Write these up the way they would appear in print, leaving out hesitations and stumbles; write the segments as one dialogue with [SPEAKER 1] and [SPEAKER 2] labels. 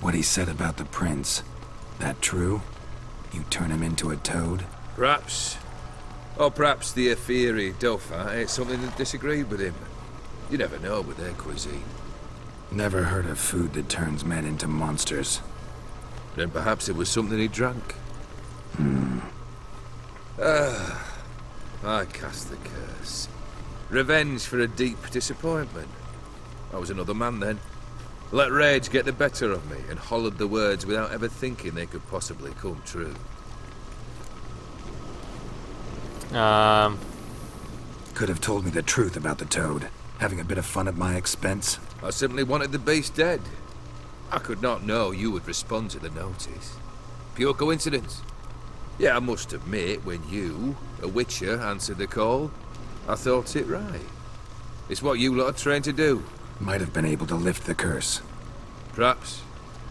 [SPEAKER 1] What he said about the prince, that true? You turn him into a toad?
[SPEAKER 2] Perhaps. Or perhaps the Ephiri Dauphin ate something that disagreed with him. You never know with their cuisine.
[SPEAKER 1] Never heard of food that turns men into monsters.
[SPEAKER 2] Then perhaps it was something he drank. I cast the curse. Revenge for a deep disappointment. I was another man then. Let rage get the better of me and hollered the words without ever thinking they could possibly come true.
[SPEAKER 1] Could have told me the truth about the toad, having a bit of fun at my expense.
[SPEAKER 2] I simply wanted the beast dead. I could not know you would respond to the notice. Pure coincidence. Yeah, I must admit, when you, a witcher, answered the call, I thought it right. It's what you lot are trained to do.
[SPEAKER 1] Might have been able to lift the curse.
[SPEAKER 2] Perhaps.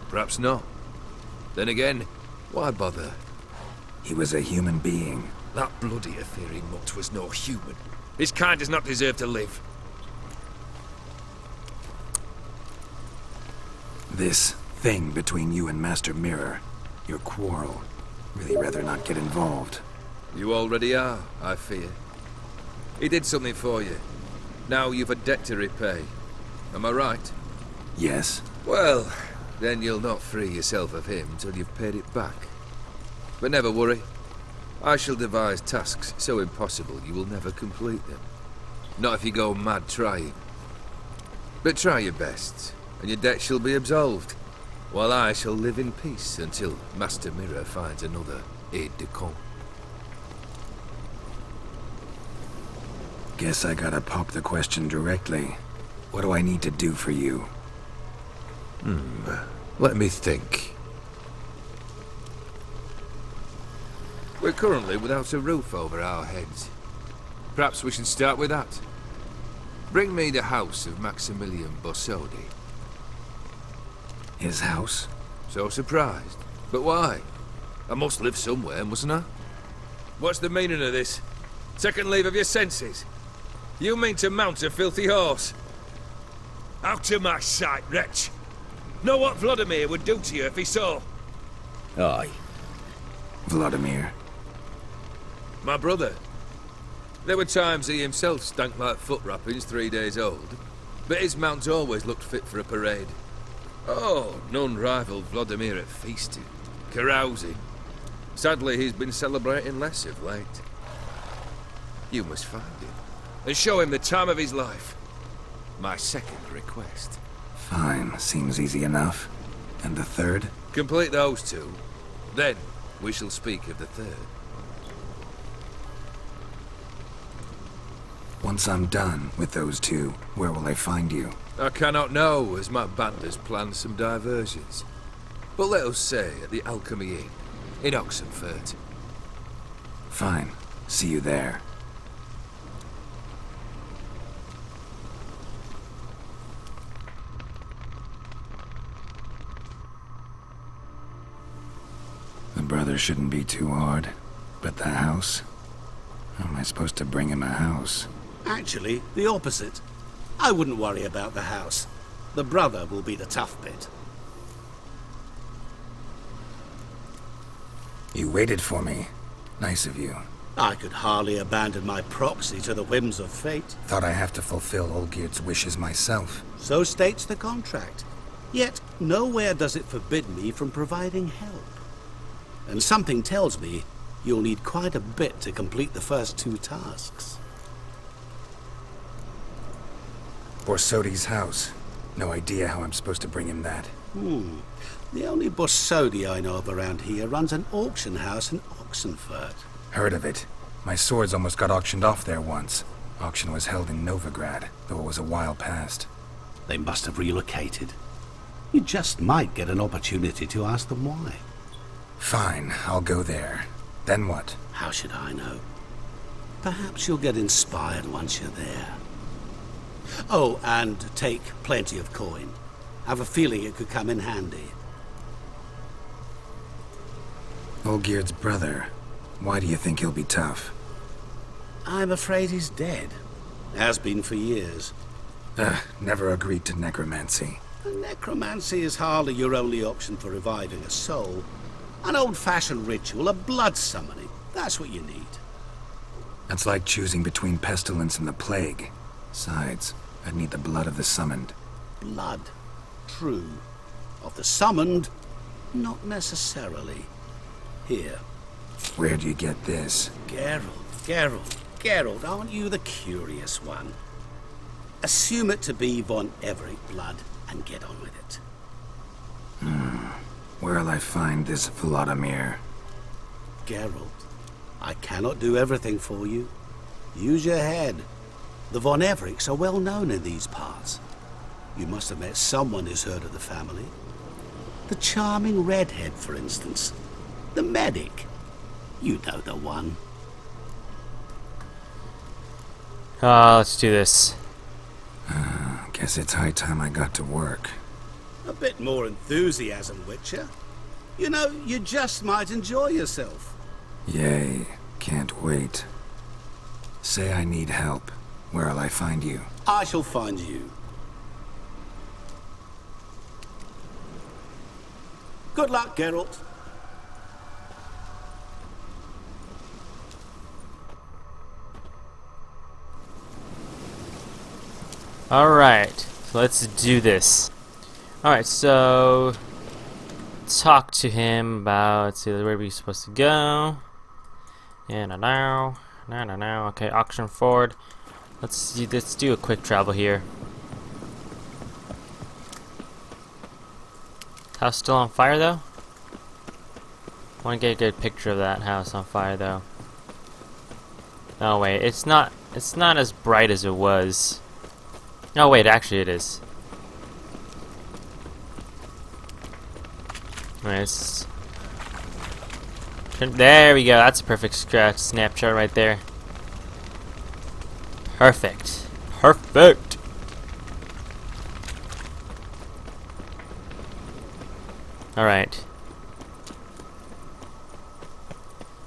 [SPEAKER 2] Perhaps not. Then again, why bother?
[SPEAKER 1] He was a human being.
[SPEAKER 2] That bloody Ephiri mutt was no human. His kind does not deserve to live.
[SPEAKER 1] This thing between you and Master Mirror, your quarrel, really rather not get involved.
[SPEAKER 2] You already are, I fear. He did something for you. Now you've a debt to repay. Am I right?
[SPEAKER 1] Yes.
[SPEAKER 2] Well, then you'll not free yourself of him till you've paid it back. But never worry. I shall devise tasks so impossible you will never complete them. Not if you go mad trying. But try your best, and your debt shall be absolved, while I shall live in peace until Master Mirror finds another aide-de-camp.
[SPEAKER 1] Guess I gotta pop the question directly. What do I need to do for you?
[SPEAKER 2] Let me think. We're currently without a roof over our heads. Perhaps we should start with that. Bring me the house of Maximilian Bossodi.
[SPEAKER 1] His house?
[SPEAKER 2] So surprised. But why? I must live somewhere, mustn't I? What's the meaning of this? Second leave of your senses? You mean to mount a filthy horse? Out of my sight, wretch! Know what Vladimir would do to you if he saw?
[SPEAKER 3] Aye.
[SPEAKER 1] Vladimir.
[SPEAKER 2] My brother. There were times he himself stank like foot wrappings 3 days old, but his mount always looked fit for a parade. Oh, none rivaled Vladimir at feasting, carousing. Sadly, he's been celebrating less of late. You must find him, and show him the time of his life. My second request.
[SPEAKER 1] Fine, seems easy enough. And the third?
[SPEAKER 2] Complete those two, then we shall speak of the third.
[SPEAKER 1] Once I'm done with those two, where will I find you?
[SPEAKER 2] I cannot know, as my band has planned some diversions. But let us say at the Alchemy Inn, in Oxenfurt.
[SPEAKER 1] Fine. See you there. The brother shouldn't be too hard. But the house? How am I supposed to bring him a house?
[SPEAKER 4] Actually, the opposite. I wouldn't worry about the house. The brother will be the tough bit.
[SPEAKER 1] You waited for me. Nice of you.
[SPEAKER 4] I could hardly abandon my proxy to the whims of fate.
[SPEAKER 1] Thought I have to fulfill Olgierd's wishes myself.
[SPEAKER 4] So states the contract. Yet, nowhere does it forbid me from providing help. And something tells me you'll need quite a bit to complete the first two tasks.
[SPEAKER 1] Borsodi's house. No idea how I'm supposed to bring him that.
[SPEAKER 4] The only Borsodi I know of around here runs an auction house in Oxenfurt.
[SPEAKER 1] Heard of it. My swords almost got auctioned off there once. Auction was held in Novigrad, though it was a while past.
[SPEAKER 4] They must have relocated. You just might get an opportunity to ask them why.
[SPEAKER 1] Fine, I'll go there. Then what?
[SPEAKER 4] How should I know? Perhaps you'll get inspired once you're there. Oh, and take plenty of coin. Have a feeling it could come in handy.
[SPEAKER 1] Olgierd's brother. Why do you think he'll be tough?
[SPEAKER 4] I'm afraid he's dead. Has been for years.
[SPEAKER 1] Never agreed to necromancy.
[SPEAKER 4] Necromancy is hardly your only option for reviving a soul. An old-fashioned ritual, a blood summoning. That's what you need.
[SPEAKER 1] That's like choosing between pestilence and the plague. Besides, I'd need the blood of the summoned.
[SPEAKER 4] Blood. True. Of the summoned, not necessarily. Here.
[SPEAKER 1] Where do you get this?
[SPEAKER 4] Geralt, aren't you the curious one? Assume it to be Von Everett blood and get on with it.
[SPEAKER 1] Where'll I find this Vladimir?
[SPEAKER 4] Geralt, I cannot do everything for you. Use your head. The Von Evericks are well known in these parts. You must have met someone who's heard of the family. The charming redhead, for instance. The medic. You know the one.
[SPEAKER 3] Let's do this.
[SPEAKER 1] Guess it's high time I got to work.
[SPEAKER 4] A bit more enthusiasm, Witcher. You know, you just might enjoy yourself.
[SPEAKER 1] Yay, can't wait. Say I need help. Where'll I find you?
[SPEAKER 4] I shall find you. Good luck, Geralt.
[SPEAKER 3] Alright, so let's do this. Alright, so talk to him about, let's see, where we're supposed to go. And now, okay, auction forward. Let's do a quick travel here. House still on fire though? I want to get a good picture of that house on fire though. Oh wait, it's not as bright as it was. No wait, actually it is. Nice. There we go. That's a perfect snapshot right there. Perfect. Perfect. All right.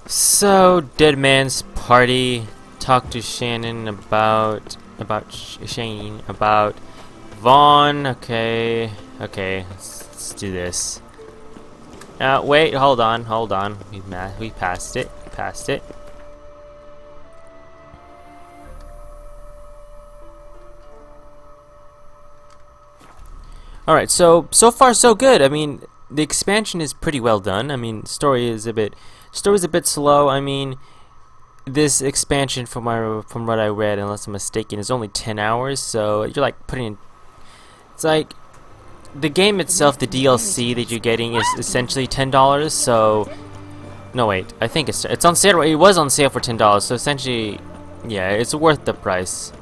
[SPEAKER 3] So, Dead Man's Party. Talk to Shannon about Shane about Vaughn. Okay. Let's do this. Wait, hold on. We passed it. Alright, so far so good. I mean, the expansion is pretty well done. I mean, story's a bit slow. I mean, this expansion from what I read, unless I'm mistaken, is only 10 hours, so you're like putting in, it's like the game itself, the DLC that you're getting is essentially $10, so no wait, I think it's on sale. It was on sale for $10, so essentially, yeah, it's worth the price.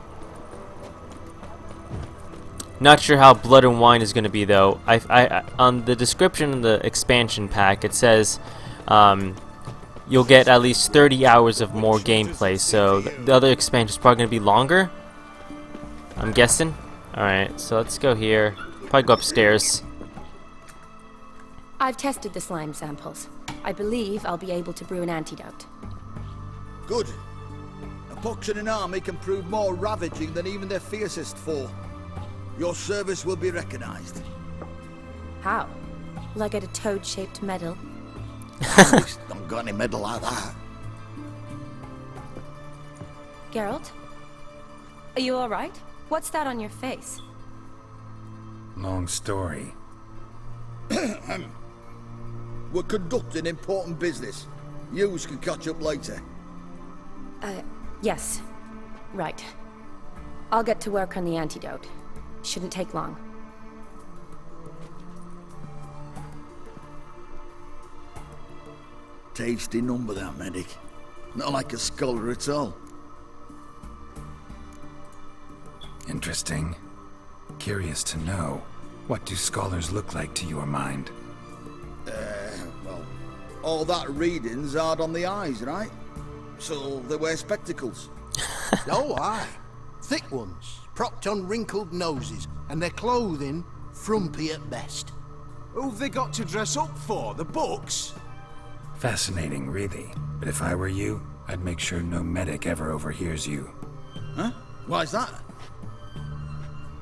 [SPEAKER 3] Not sure how Blood and Wine is going to be though. I on the description of the expansion pack, it says you'll get at least 30 hours of more gameplay, so the other expansion is probably going to be longer, I'm guessing. Alright, so let's go here. Probably go upstairs.
[SPEAKER 5] I've tested the slime samples. I believe I'll be able to brew an antidote.
[SPEAKER 6] Good. A pox in an army can prove more ravaging than even their fiercest foe. Your service will be recognized.
[SPEAKER 5] How? Will I get a toad-shaped medal?
[SPEAKER 6] At least don't got any medal like that.
[SPEAKER 5] Geralt? Are you alright? What's that on your face?
[SPEAKER 1] Long story.
[SPEAKER 6] We're conducting important business. Yous can catch up later.
[SPEAKER 5] Yes. Right. I'll get to work on the antidote. Shouldn't take long.
[SPEAKER 6] Tasty number, that medic. Not like a scholar at all.
[SPEAKER 1] Interesting. Curious to know, what do scholars look like to your mind?
[SPEAKER 6] Well, all that reading's hard on the eyes, right? So they wear spectacles.
[SPEAKER 7] Oh, aye. Thick ones, propped on wrinkled noses, and their clothing frumpy at best.
[SPEAKER 8] Who've they got to dress up for? The books?
[SPEAKER 1] Fascinating, really. But if I were you, I'd make sure no medic ever overhears you.
[SPEAKER 6] Huh? Why's that?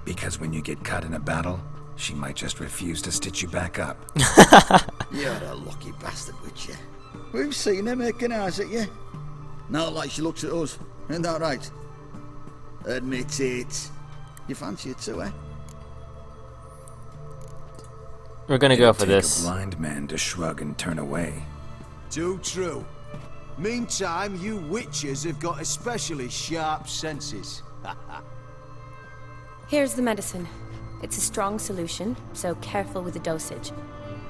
[SPEAKER 1] Because when you get cut in a battle, she might just refuse to stitch you back up.
[SPEAKER 6] You're a lucky bastard, Witcher. We've seen her making eyes at you. Not like she looks at us. Isn't that right? Admit it. You fancy it too, eh?
[SPEAKER 3] We're gonna go for
[SPEAKER 1] Take
[SPEAKER 3] this.
[SPEAKER 1] a blind man to shrug and turn away.
[SPEAKER 8] Too true. Meantime, you witches have got especially sharp senses.
[SPEAKER 5] Here's the medicine. It's a strong solution, so careful with the dosage.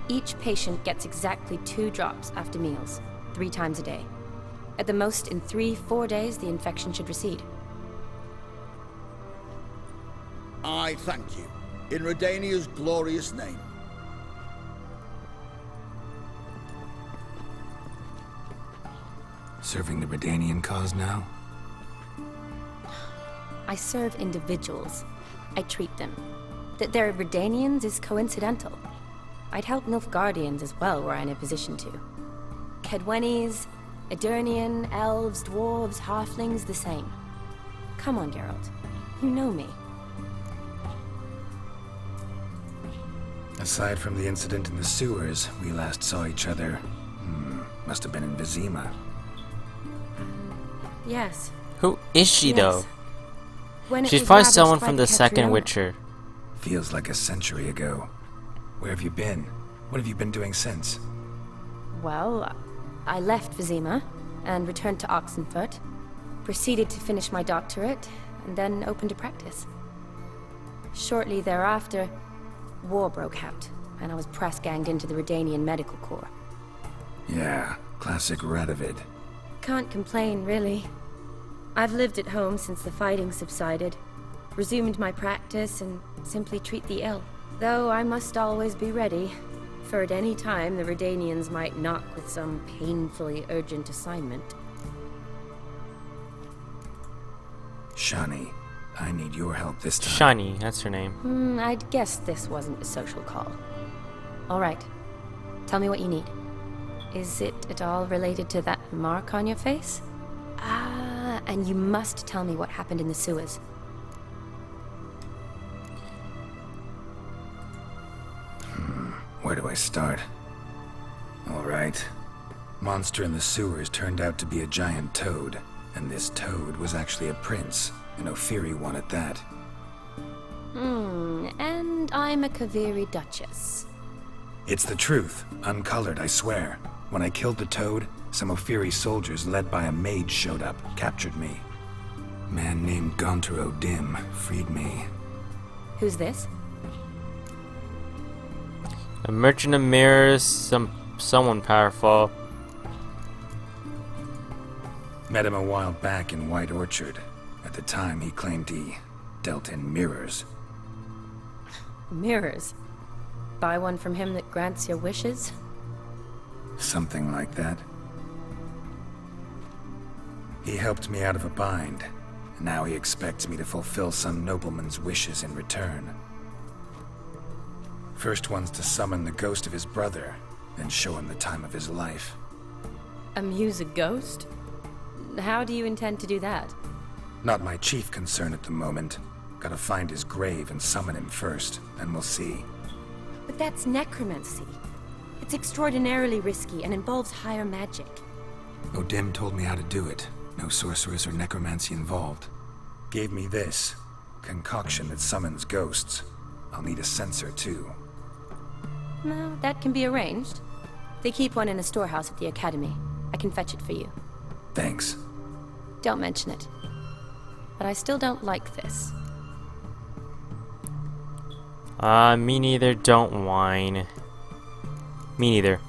[SPEAKER 5] Each patient gets exactly 2 drops after meals, 3 times a day. At the most, in 3-4 days, the infection should recede.
[SPEAKER 6] I thank you. In Redania's glorious name.
[SPEAKER 1] Serving the Redanian cause now?
[SPEAKER 5] I serve individuals. I treat them. That they're Redanians is coincidental. I'd help Nilfgaardians as well were I in a position to. Kedwenis, Edirnian, elves, dwarves, halflings, the same. Come on, Geralt. You know me.
[SPEAKER 1] Aside from the incident in the sewers, we last saw each other. Must have been in Vizima.
[SPEAKER 5] Yes.
[SPEAKER 3] Who is she, though?
[SPEAKER 5] When it
[SPEAKER 3] She's
[SPEAKER 5] was
[SPEAKER 3] probably
[SPEAKER 5] ravaged
[SPEAKER 3] someone
[SPEAKER 5] by
[SPEAKER 3] from the second
[SPEAKER 5] Catriona.
[SPEAKER 3] Witcher.
[SPEAKER 1] Feels like a century ago. Where have you been? What have you been doing since?
[SPEAKER 5] Well, I left Vizima and returned to Oxenfurt, proceeded to finish my doctorate, and then opened a practice. Shortly thereafter, war broke out, and I was press-ganged into the Redanian Medical Corps.
[SPEAKER 1] Yeah, classic Radovid.
[SPEAKER 5] Can't complain, really. I've lived at home since the fighting subsided, resumed my practice, and simply treat the ill. Though I must always be ready, for at any time the Redanians might knock with some painfully urgent assignment.
[SPEAKER 1] Shani, I need your help this time.
[SPEAKER 3] Shani, that's her name.
[SPEAKER 5] I'd guessed this wasn't a social call. All right. Tell me what you need. Is it at all related to that mark on your face? Ah, and you must tell me what happened in the sewers.
[SPEAKER 1] Where do I start? Alright. Monster in the sewers turned out to be a giant toad, and this toad was actually a prince, an Ophiri one at that.
[SPEAKER 5] And I'm a Kaviri Duchess.
[SPEAKER 1] It's the truth, uncolored, I swear. When I killed the toad, some Ophiri soldiers led by a mage showed up, captured me. Man named Gontaro Dim freed me.
[SPEAKER 5] Who's this?
[SPEAKER 3] A merchant of mirrors, someone powerful.
[SPEAKER 1] Met him a while back in White Orchard. At the time, he claimed he dealt in mirrors.
[SPEAKER 5] Mirrors. Buy one from him that grants your wishes?
[SPEAKER 1] Something like that. He helped me out of a bind. Now he expects me to fulfill some nobleman's wishes in return. First one's to summon the ghost of his brother, then show him the time of his life.
[SPEAKER 5] Amuse a ghost? How do you intend to do that?
[SPEAKER 1] Not my chief concern at the moment. Gotta find his grave and summon him first, then we'll see.
[SPEAKER 5] But that's necromancy. It's extraordinarily risky and involves higher magic.
[SPEAKER 1] Odim told me how to do it. No sorceress or necromancy involved. Gave me this concoction that summons ghosts. I'll need a censer too.
[SPEAKER 5] No, that can be arranged. They keep one in a storehouse at the academy. I can fetch it for you.
[SPEAKER 1] Thanks.
[SPEAKER 5] Don't mention it. But I still don't like this.
[SPEAKER 3] Me neither, don't whine. Me neither.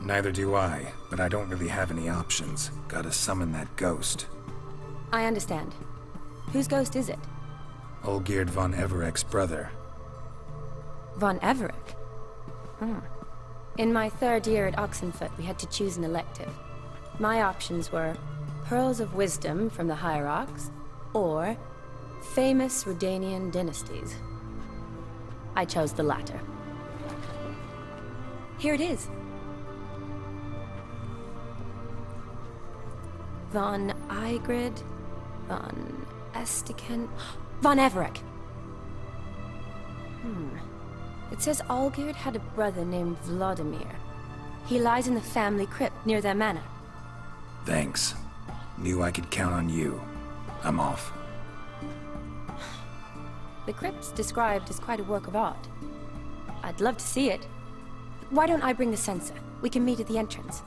[SPEAKER 1] Neither do I, but I don't really have any options. Gotta summon that ghost.
[SPEAKER 5] I understand. Whose ghost is it?
[SPEAKER 1] Olgierd von Everek's brother.
[SPEAKER 5] Von Everek? In my 3rd year at Oxenfurt, we had to choose an elective. My options were Pearls of Wisdom from the Hierarchs, or Famous Redanian Dynasties. I chose the latter. Here it is. Von Igrid, von Estiken, von Everek. It says Olgierd had a brother named Vladimir. He lies in the family crypt near their manor.
[SPEAKER 1] Thanks. Knew I could count on you. I'm off.
[SPEAKER 5] The crypt's described as quite a work of art. I'd love to see it. Why don't I bring the censer? We can meet at the entrance.